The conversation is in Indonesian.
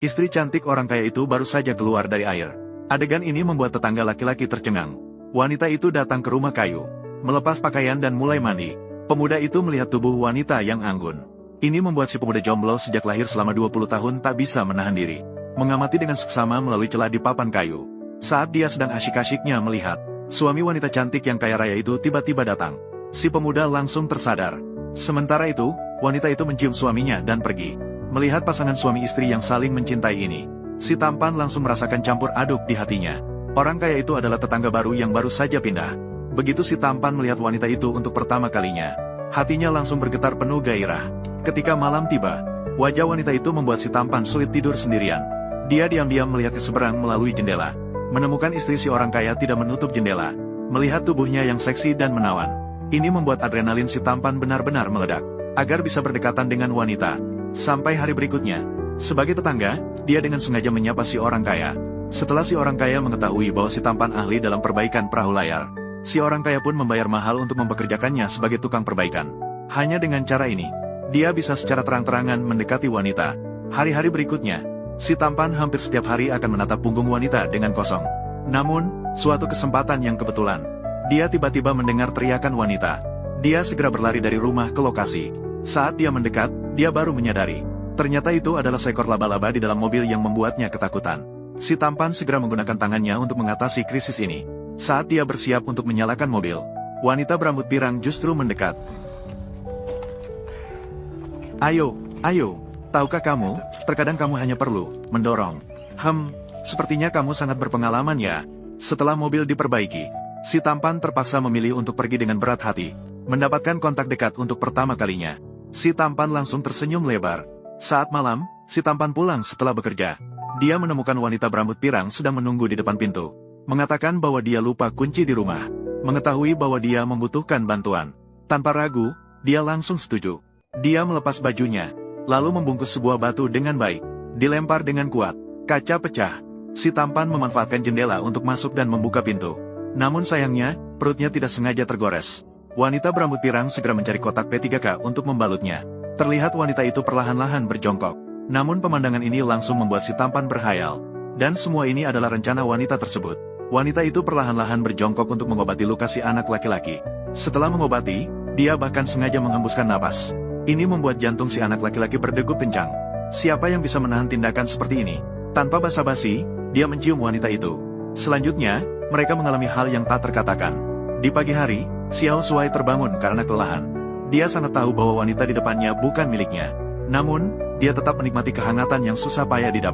Istri cantik orang kaya itu baru saja keluar dari air. Adegan ini membuat tetangga laki-laki tercengang. Wanita itu datang ke rumah kayu, melepas pakaian dan mulai mandi. Pemuda itu melihat tubuh wanita yang anggun. Ini membuat si pemuda jomblo sejak lahir selama 20 tahun tak bisa menahan diri. Mengamati dengan seksama melalui celah di papan kayu. Saat dia sedang asyik-asyiknya melihat, suami wanita cantik yang kaya raya itu tiba-tiba datang. Si pemuda langsung tersadar. Sementara itu, wanita itu mencium suaminya dan pergi. Melihat pasangan suami istri yang saling mencintai ini, si tampan langsung merasakan campur aduk di hatinya. Orang kaya itu adalah tetangga baru yang baru saja pindah. Begitu si tampan melihat wanita itu untuk pertama kalinya, hatinya langsung bergetar penuh gairah. Ketika malam tiba, wajah wanita itu membuat si tampan sulit tidur sendirian. Dia diam-diam melihat ke seberang melalui jendela. Menemukan istri si orang kaya tidak menutup jendela. Melihat tubuhnya yang seksi dan menawan, ini membuat adrenalin si tampan benar-benar meledak, agar bisa berdekatan dengan wanita. Sampai hari berikutnya, sebagai tetangga, dia dengan sengaja menyapa si orang kaya. Setelah si orang kaya mengetahui bahwa si tampan ahli dalam perbaikan perahu layar, si orang kaya pun membayar mahal untuk mempekerjakannya sebagai tukang perbaikan. Hanya dengan cara ini, dia bisa secara terang-terangan mendekati wanita. Hari-hari berikutnya, si tampan hampir setiap hari akan menatap punggung wanita dengan kosong. Namun, suatu kesempatan yang kebetulan, dia tiba-tiba mendengar teriakan wanita. Dia segera berlari dari rumah ke lokasi. Saat dia mendekat, dia baru menyadari. Ternyata itu adalah seekor laba-laba di dalam mobil yang membuatnya ketakutan. Si tampan segera menggunakan tangannya untuk mengatasi krisis ini. Saat dia bersiap untuk menyalakan mobil, wanita berambut pirang justru mendekat. Ayo, tahukah kamu, terkadang kamu hanya perlu mendorong. Sepertinya kamu sangat berpengalaman ya. Setelah mobil diperbaiki, si tampan terpaksa memilih untuk pergi dengan berat hati. Mendapatkan kontak dekat untuk pertama kalinya, si tampan langsung tersenyum lebar. Saat malam, si tampan pulang setelah bekerja. Dia menemukan wanita berambut pirang sedang menunggu di depan pintu. Mengatakan bahwa dia lupa kunci di rumah. Mengetahui bahwa dia membutuhkan bantuan. Tanpa ragu, dia langsung setuju. Dia melepas bajunya, lalu membungkus sebuah batu dengan baik. Dilempar dengan kuat, kaca pecah. Si tampan memanfaatkan jendela untuk masuk dan membuka pintu. Namun sayangnya, perutnya tidak sengaja tergores. Wanita berambut pirang segera mencari kotak P3K untuk membalutnya. Terlihat wanita itu perlahan-lahan berjongkok. Namun pemandangan ini langsung membuat si tampan berhayal. Dan semua ini adalah rencana wanita tersebut. Wanita itu perlahan-lahan berjongkok untuk mengobati luka si anak laki-laki. Setelah mengobati, dia bahkan sengaja menghembuskan napas. Ini membuat jantung si anak laki-laki berdegup kencang. Siapa yang bisa menahan tindakan seperti ini? Tanpa basa-basi, dia mencium wanita itu. Selanjutnya, mereka mengalami hal yang tak terkatakan. Di pagi hari, Xiao Shuai terbangun karena kelelahan. Dia sangat tahu bahwa wanita di depannya bukan miliknya. Namun, dia tetap menikmati kehangatan yang susah payah didapat.